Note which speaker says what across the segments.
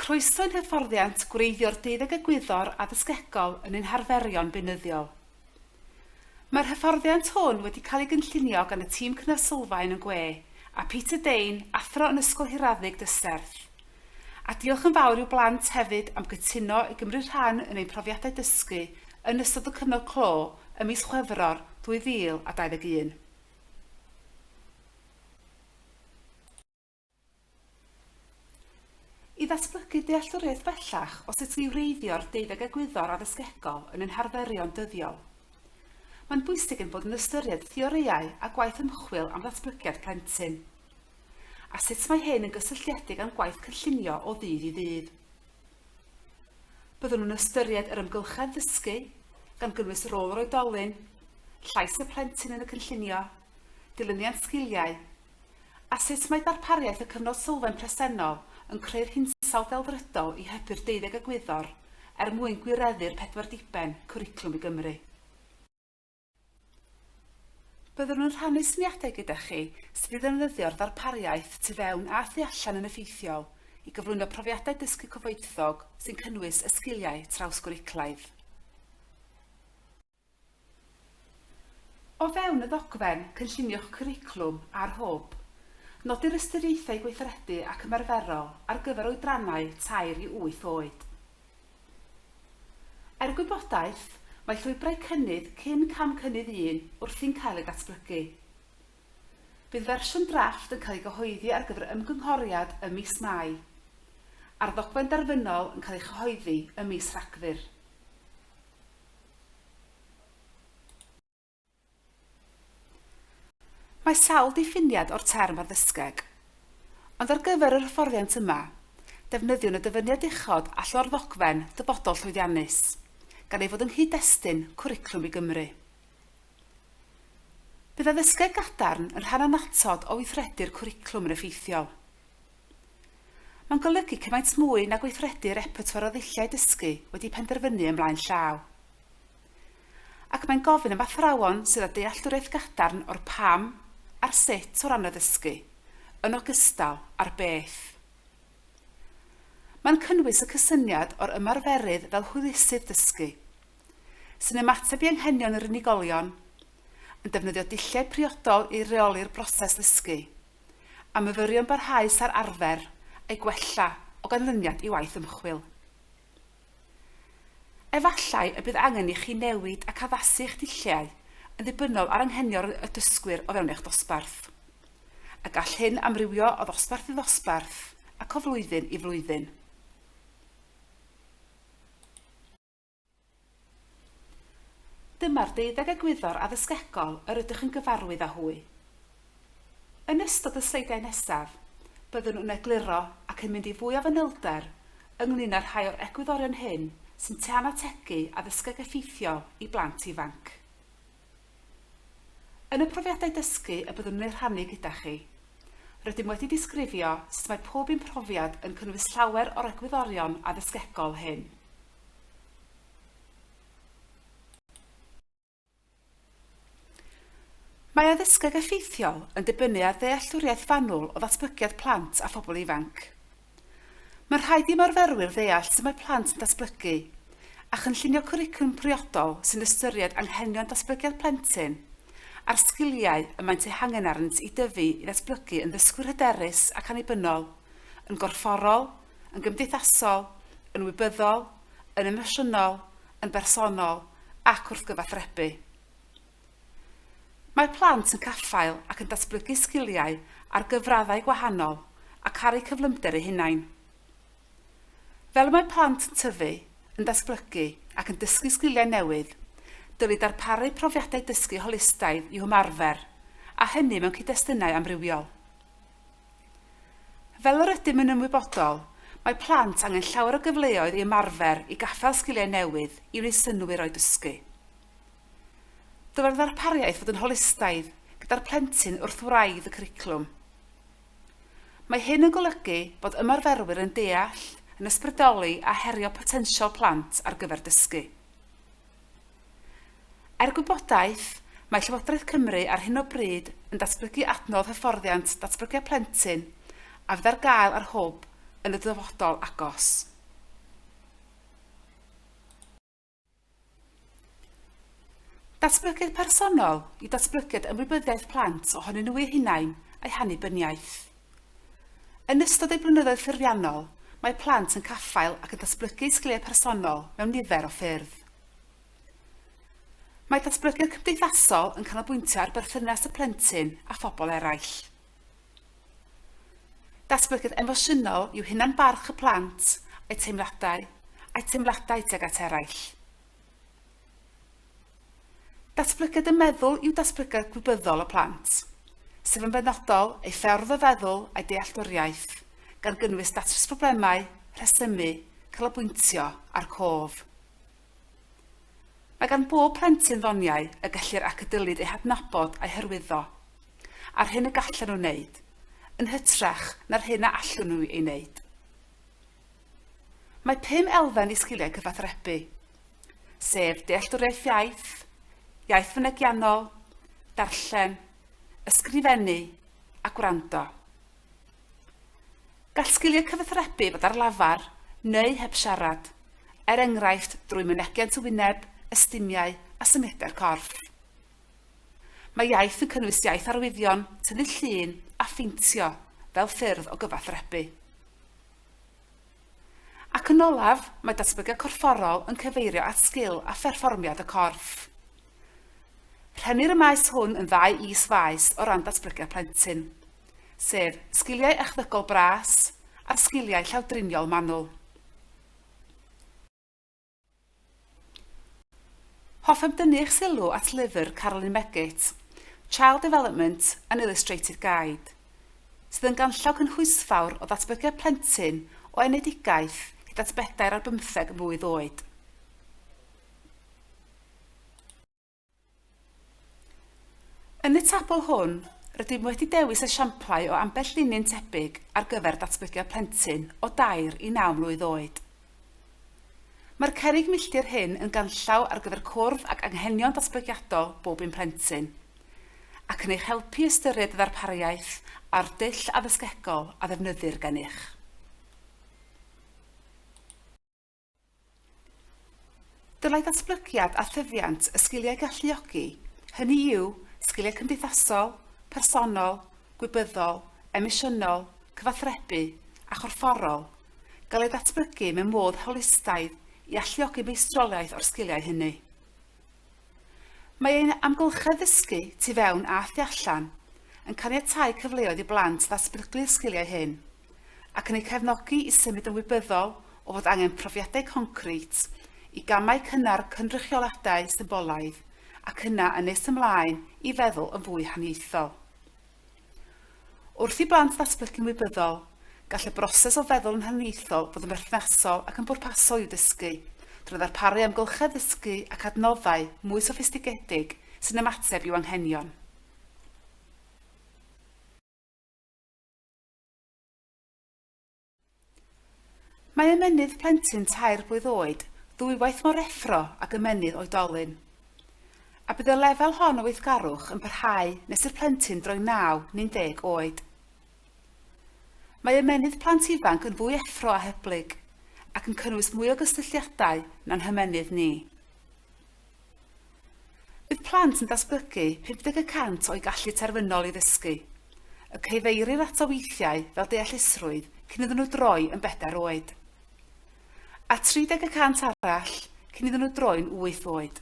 Speaker 1: Croeso'n hyfforddiant gwreiddio'r deuddeg egwyddor addysgegol yn ein harferion beunyddiol. Mae'r hyfforddiant hwn wedi cael ei gynllunio gan y tîm cynryfsylfaen yn gwe a Peter Dane, athro yn Ysgol Hiraddeg Dyserth. A diolch yn fawr i'w blant hefyd am gytuno i gymryd rhan yn ein profiadau dysgu yn ystod y cyfnod clo ym mis Chwefror 2021. I ddatblygu dealltwriaeth bellach o sut i wreiddio'r deuddeg egwyddor addysgegol yn ein harferion dyddiol. Mae'n bwysig yn bod yn ystyried theoreau a gwaith ymchwil am ddatblygiad plentyn, a sut mae hyn yn gysylltiedig â'n gwaith cynllunio o ddydd i ddydd. Byddwn nhw'n ystyried yr ymgylchedd ddysgu, gan gynnwys rôl yr oedolyn, llais y plentyn yn y cynllunio, dilyniant sgiliau, a sut mae darpariaeth y cyfnod sylfaen presennol yn creu'r hinsawdd delfrydol i hybu'r deuddeg egwyddor mwyn gwireddu'r 4 diben cwricwlwm i Gymru. Byddwn nhw'n rhannu syniadau gyda chi sydd i ddefnyddio'r ddarpariaeth tu fewn a thu allan yn effeithiol i gyflwyno profiadau dysgu cyfoethog sy'n cynnwys y sgiliau trawsgwriclaidd. O fewn y ddogfen Cynlluniwch Cwricwlwm a'r Hwb, nodir ystyriaethau gweithredu ac ymarferol ar gyfer oedrannau 3 i 8 oed. Gwybodaeth, mae llwybrau cynnydd cyn cam cynnydd 1 wrthi'n cael ei datblygu. Bydd fersiwn drafft yn cael ei gyhoeddi ar gyfer ymgynghoriad ym mis Mai, a'r ddogfen derfynol yn cael ei chyhoeddi ym mis Rhagfyr. Mae sawl diffiniad o'r term addysgeg, ond ar gyfer yr hyfforddiant yma, defnyddiwn y dyfyniad uchod all o'r ddogfen dyfodol llwyddiannus, gan ei fod yn nghyd-destun Cwricwlwm i Gymru. Bydd addysgeg gadarn yn rhan annatod o weithredu'r cwricwlwm yn effeithiol. Mae'n golygu cymaint mwy na gweithredu'r repertoire o ddulliau dysgu wedi penderfynu ymlaen llaw. Ac mae'n gofyn am athrawon sydd â dealltwriaeth gadarn o'r pam a'r sut o ran o ddysgu, yn ogystal a'r beth. Mae'n cynnwys y cysyniad o'r ymarferydd fel hwylusydd dysgu, sy'n ymateb i anghenion yr unigolion, yn defnyddio dulliau priodol i reoli'r broses ddysgu, a myfyrion barhaus ar arfer a'i gwella o ganlyniad i waith ymchwil. Efallai y bydd angen i chi newid ac addasu eich dulliau yn ddibynnol ar anghenion y dysgwyr o fewn eich dosbarth, a gall hyn amrywio o ddosbarth i ddosbarth ac o flwyddyn i flwyddyn. Dyma'r deuddeg egwyddor addysgegol yr ydych yn gyfarwydd â hwy. Yn ystod y sleidiau nesaf, byddwn nhw'n egluro ac yn mynd i fwy o fanylder ynglŷn â rhai o'r egwyddorion hyn sy'n teanategu addysgeg effeithiol i blant ifanc. Yn y profiadau dysgu y byddwn nhw'n ei rhannu gyda chi, rydym wedi disgrifio sut mae pob un profiad yn cynnwys llawer o'r egwyddorion addysgegol hyn. Mae addysgeg effeithiol yn dibynnu ar ddealltwriaeth fanwl o ddatblygiad plant a phobl ifanc. Mae rhaid i ymarferwyr ddeall sut mae plant yn datblygu a chynllunio cwricwlwm priodol sy'n ystyried anghenion datblygiad plentyn a'r sgiliau y maent eu hangen arnynt i dyfu i ddatblygu yn ddysgwyr hyderus ac annibynnol, yn gorfforol, yn gymdeithasol, yn wybyddol, yn emosiynol, yn bersonol ac wrth gyfathrebu. Mae plant yn caffael ac yn datblygu sgiliau ar gyfraddau gwahanol ac ar eu cyflymder eu hunain. Fel mae plant yn tyfu, yn datblygu ac yn dysgu sgiliau newydd, dylid darparu profiadau dysgu holistaidd i'w ymarfer, a hynny mewn cyd-destynau amrywiol. Fel yr ydym yn ymwybodol, mae plant angen llawer o gyfleoedd i ymarfer i gaffael sgiliau newydd i wneud synnwyr o'i dysgu. Dyle'r ddarpariaeth fod yn holistaidd gyda'r plentyn wrth wraidd y cwricwlwm. Mae hyn yn golygu bod ymarferwyr yn deall, yn ysbrydoli a herio potensial plant ar gyfer dysgu. Gwybodaeth, mae Llywodraeth Cymru ar hyn o bryd yn datblygu adnodd hyfforddiant datblygiad plentyn a fydd ar gael ar Hwb yn y dyfodol agos. Datblygiad personol i datblygiad ymwybyddiaeth plant ohonyn nhw eu hunain a'i hannibyniaeth. Yn ystod eu blynyddoedd ffurfiannol, mae plant yn caffael ac yn datblygu sgiliau personol mewn nifer o ffyrdd. Mae datblygiad cymdeithasol yn canolbwyntio ar berthynas y plentyn a phobl eraill. Datblygiad emosiynol yw hunan barch y plant a'i teimladau tuag at eraill. Datblygiad y meddwl yw datblygiad gwybyddol y plant, sef yn benodol ei ffordd o feddwl a'i dealltwriaeth, gan gynnwys datrys problemau, rhesymu, canolbwyntio a'r cof. Mae gan bob plentyn ddoniau y gellir ac y dylid eu hadnabod a'i hyrwyddo, a'r hyn y gallen nhw wneud, yn hytrach na'r hyn a allwn nhw ei wneud. Mae 5 elfen i sgiliau cyfathrebu, sef dealltwriaeth iaith, iaith fynegiannol, darllen, ysgrifennu a gwrando. Gall sgiliau cyfathrebu fod ar lafar neu heb siarad, enghraifft drwy mynegiant y wyneb, ystimiau a symudiau'r corff. Mae iaith yn cynnwys iaith arwyddion, tynnu llun a ffeintio fel ffyrdd o gyfathrebu. Ac yn olaf, mae datblygiad corfforol yn cyfeirio at sgil a pherfformiad y corff. Rhennir y maes hwn yn 2 is-faes o ran datblygiad plentyn, sef sgiliau echdygol bras a'r sgiliau llawdriniol manwl. Hoffem dynnu eich sylw at lyfr Carolyn Meggitt, Child Development and Illustrated Guide, sydd yn ganllaw cynhwysfawr o ddatblygiad plentyn o enedigaeth hyd at 4 ar 15 mlwydd oed. Yn y tabl hwn, rydym wedi dewis esiamplau o ambell linyn tebyg ar gyfer datblygiad plentyn o 2 i 9 mlwydd oed. Mae'r cerrig milltir hyn yn ganllaw ar gyfer cwrdd ac anghenion datblygiadol bob un plentyn, ac yn eich helpu ystyried y ddarpariaeth a'r dull addysgegol a ddefnyddir gennych. Dylai datblygiad a thyfiant y sgiliau galluogi, hynny yw sgiliau cymdeithasol, personol, gwybyddol, emosiynol, cyfathrebu a chorfforol, gael ei datblygu mewn modd holistaidd i alluogi meistroliaeth o'r sgiliau hynny. Mae ein amgylchedd ddysgu tu fewn a thu allan yn caniatáu cyfleoedd i blant ddatblygu'r sgiliau hyn, ac yn ei cefnogi i symud yn wybyddol o fod angen profiadau concret i gamau cynnar cynrychioliadau symbolaidd ac yna yn nes ymlaen i feddwl yn fwy haniaethol. Wrth i blant ddatblygu'n wybyddol, gall y broses o feddwl yn haniaethol fod yn berthnasol ac yn bwrpasol i'w dysgu, drwy ddarparu amgylchedd ddysgu ac adnoddau mwy soffistigedig sy'n ymateb i'w anghenion. Mae ymennydd plentyn 3 blwydd oed ddwywaith mor effro ag ymennydd oedolyn, a bydd y lefel hon o weithgarwch yn parhau nes i'r plentyn droi 9 neu'n 10 oed. Mae ymennydd plant ifanc yn fwy effro a hyblyg ac yn cynnwys mwy o gystylliadau na'n hymennydd ni. Bydd plant yn datblygu 50% o'i gallu terfynol i ddysgu, y ceifeirir ato weithiau fel deallusrwydd cyn iddyn nhw droi yn 4 oed, a 30% arall cyn iddyn nhw droi'n 8 oed.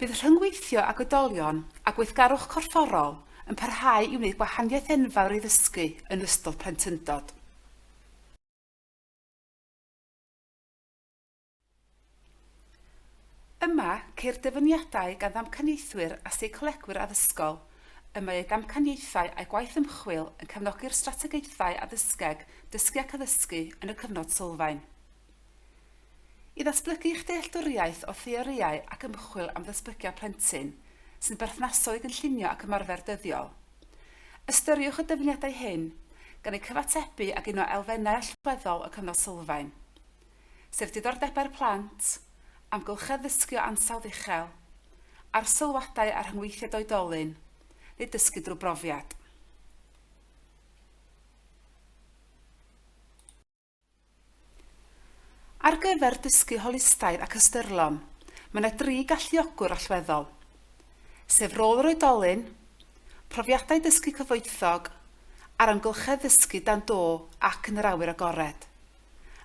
Speaker 1: Bydd rhyngweithio ag oedolion a gweithgarwch corfforol yn parhau i wneud gwahaniaeth enfawr i ddysgu yn ystod plentyndod. Yma, ceir dyfyniadau gan ddamcaniaethwyr a seicolegwyr addysgol y mae eu damcaniaethau a'i gwaith ymchwil yn cefnogi'r strategaethau addysgeg dysgu ac addysgu yn y cyfnod sylfaen. I ddatblygu eich dealltwriaeth o theoriau ac ymchwil am ddatblygiad plentyn sy'n berthnasol i gynllunio ac ymarfer dyddiol. Ystyriwch y dyfyniadau hyn gan eu cyfatebu ag un o elfennau allweddol y cyfnod sylfaen, sef diddordebau'r plant, amgylchedd ddysgu o ansawdd uchel, a'r sylwadau ar rhyngweithiau oedolyn, neu dysgu drwy brofiad. lyfr dysgu holistaidd ac ystyrlon, mae yna 3 galluogwr allweddol, sef rôl yr oedolyn, profiadau dysgu cyfoethog, a'r amgylchedd ddysgu dan do ac yn yr awyr agored,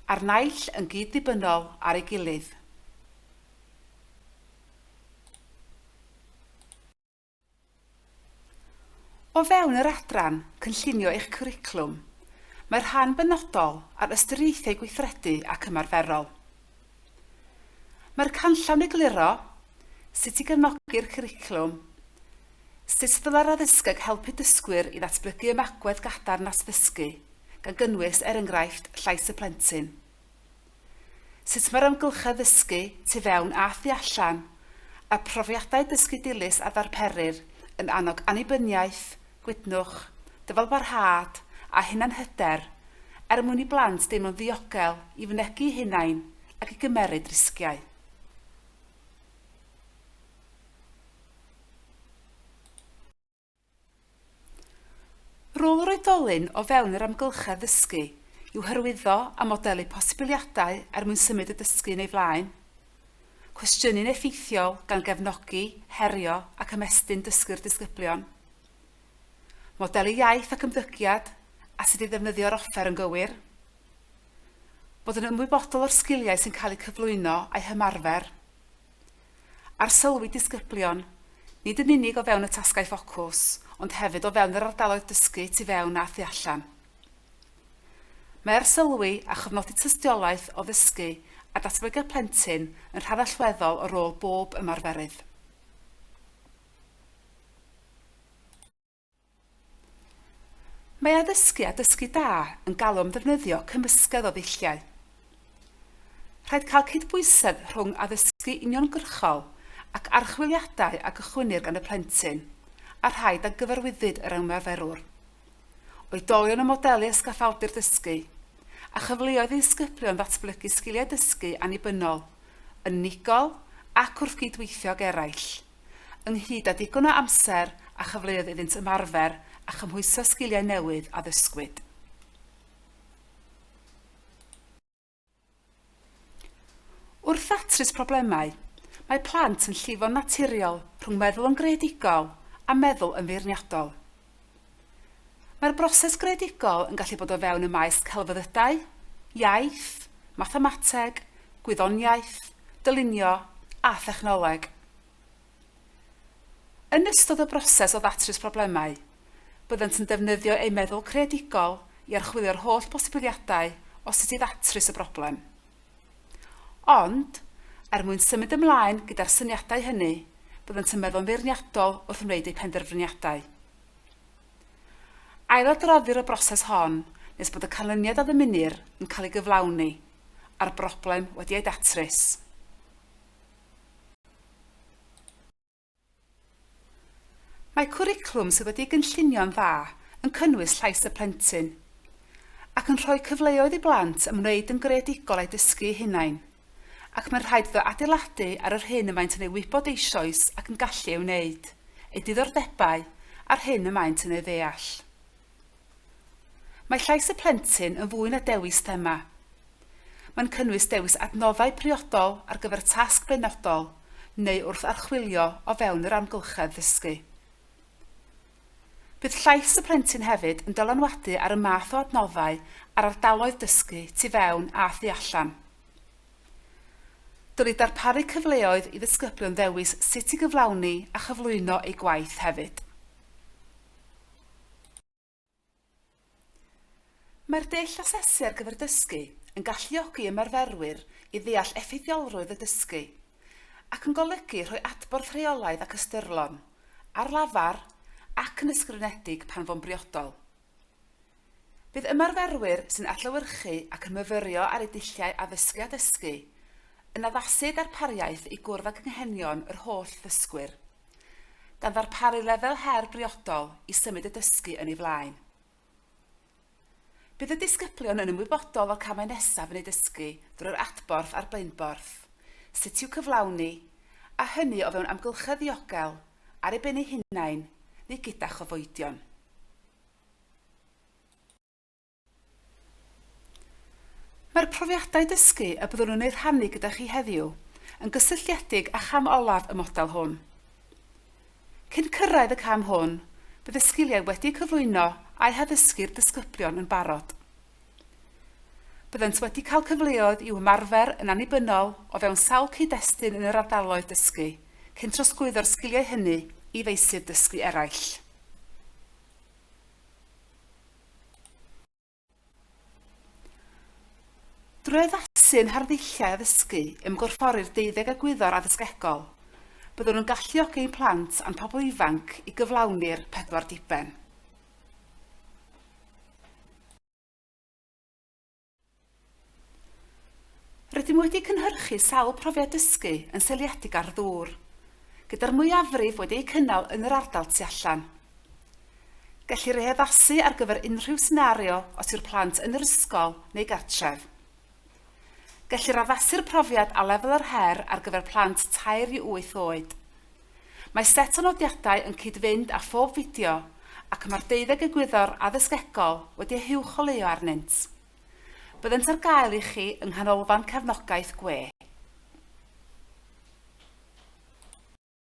Speaker 1: a'r naill yn gyd-ddibynnol ar ei gilydd. O fewn yr adran cynllunio eich cwricwlwm, mae'r rhan benodol ar ystyriaethau gweithredu ac ymarferol. Mae'r canllawn egluro, sut i gefnogi'r cwricwlwm, sut ddyla'r addysgeg helpu dysgwyr i ddatblygu ymagwedd gadarn at ddysgu, gan gynnwys enghraifft llais y plentyn. Sut mae'r amgylchedd ddysgu tu fewn a thu allan, a profiadau dysgu dilys a ddarperir yn annog annibyniaeth, gwydnwch, dyfalbarhad a hunanhyder mwyn i blant deimlo'n ddiogel i fynegu hunain ac i gymeryd risgiau. Rôl yr oedolyn o fewn yr amgylchedd ddysgu yw hyrwyddo a modelu posibiliadau mwyn symud y dysgu yn ei flaen, cwestiynu'n effeithiol gan gefnogi, herio ac ymestyn dysgu'r disgyblion, modelu iaith ac ymddygiad a sut i ddefnyddio'r offer yn gywir, bod yn ymwybodol o'r sgiliau sy'n cael eu cyflwyno a'i hymarfer, a'r sylwi disgyblion, nid yn unig o fewn y tasgau ffocws, ond hefyd o fewn yr ardaloedd dysgu tu fewn a thu allan. Mae'r sylwi a chyfnodi tystiolaeth o ddysgu a datblygu plentyn yn rhan allweddol o rôl bob ymarferydd. Mae addysgu a dysgu da yn galw am ddefnyddio cymysgedd o ddulliau. Rhaid cael cydbwysedd rhwng addysgu uniongyrchol ac archwiliadau a gychwynir gan y plentyn, a rhaid â gyfarwyddyd yr ymarferwr. Oedolion y modelu ysgaffawdur dysgu, a chyfleoedd i ddisgyblion ddatblygu sgiliau dysgu annibynnol, unigol ac wrth gydweithio ag eraill, ynghyd â digon o amser a chyfleoedd iddynt ymarfer a chymhwyso sgiliau newydd a ddysgwyd. Wrth ddatrys problemau, mae plant yn llifo'n naturiol rhwng meddwl yn greadigol a meddwl yn feirniadol. Mae'r broses greadigol yn gallu bod o fewn y maes celfyddydau, iaith, mathemateg, gwyddoniaeth, dylunio a thechnoleg. Yn ystod y broses o ddatrys problemau, byddant yn defnyddio ei meddwl creadigol i archwilio'r holl posibiliadau o sut i ddatrys y broblem. Ond, mwyn symud ymlaen gyda'r syniadau hynny, byddant yn meddwl feirniadol wrth wneud eu penderfyniadau. Ailadroddir y broses hon nes bod y canlyniad a ddymunir yn cael ei gyflawni a'r broblem wedi ei datrys. Mae cwricwlwm sydd wedi gynllunio'n dda yn cynnwys llais y plentyn ac yn rhoi cyfleoedd i blant ymwneud yn greadigol ei dysgu eu hunain, ac mae'n rhaid iddo adeiladu ar yr hyn y maent yn ei wybod eisoes ac yn gallu ei wneud, ei diddordebau a'r hyn y maent yn ei ddeall. Mae llais y plentyn yn fwy na dewis thema. Mae'n cynnwys dewis adnoddau priodol ar gyfer tasg benodol neu wrth archwilio o fewn yr amgylchedd ddysgu. Bydd llais y plentyn hefyd yn dylanwadu ar y math o adnoddau ar ardaloedd dysgu tu fewn a thu allan. Dylid darparu cyfleoedd i ddisgyblion ddewis sut i gyflawni a chyflwyno eu gwaith hefyd. Mae'r deill asesu ar gyfer dysgu yn galluogi ymarferwyr i ddeall effeithiolrwydd y dysgu ac yn golygu rhoi adborth rheolaidd ac ystyrlon, ar lafar ac yn ysgrifenedig pan fo'n briodol. Bydd ymarferwyr sy'n adlewyrchu ac yn myfyrio ar eu dulliau addysgu a dysgu yn addasu darpariaeth i gwrdd ag anghenion yr holl ddysgwyr, gan ddarparu lefel her briodol i symud y dysgu yn ei flaen. Bydd y disgyblion yn ymwybodol o'r camau nesaf yn ei dysgu drwy'r adborth a'r blaenborth, sut i'w cyflawni, a hynny o fewn amgylchedd ddiogel, ar ei ben eu hunain, neu gyda Mae'r profiadau dysgu y byddwn nhw'n ei rhannu gyda chi heddiw yn gysylltiedig â cham olaf y model hwn. Cyn cyrraedd y cam hwn, bydd y sgiliau wedi cyflwyno a'i haddysgu'r disgyblion yn barod. Byddent wedi cael cyfleoedd i'w ymarfer yn annibynnol o fewn sawl cyd-destun yn yr ardaloedd dysgu, cyn trosglwyddo'r sgiliau hynny i feysydd dysgu eraill. Drwy addasu'n harddilliau addysgu ymgorffori'r 12 egwyddor addysgegol, byddwn nhw'n galluogi ein plant a'n pobl ifanc i gyflawni'r 4 diben. Rydym wedi cynhyrchu sawl profiad dysgu yn seiliedig ar ddŵr, gyda'r mwyafrif wedi'u cynnal yn yr ardal tu allan. Gellir ei addasu ar gyfer unrhyw senario os yw'r plant yn yr ysgol neu gartref. Gellir addasu'r profiad a lefel yr her ar gyfer plant 3 i 8 oed. Mae set o nodiadau yn cyd-fynd â phob fideo ac mae'r 12 egwyddor addysgegol wedi uwcholeuo arnynt. Byddent ar gael i chi yng nghanolfan cefnogaeth gwe.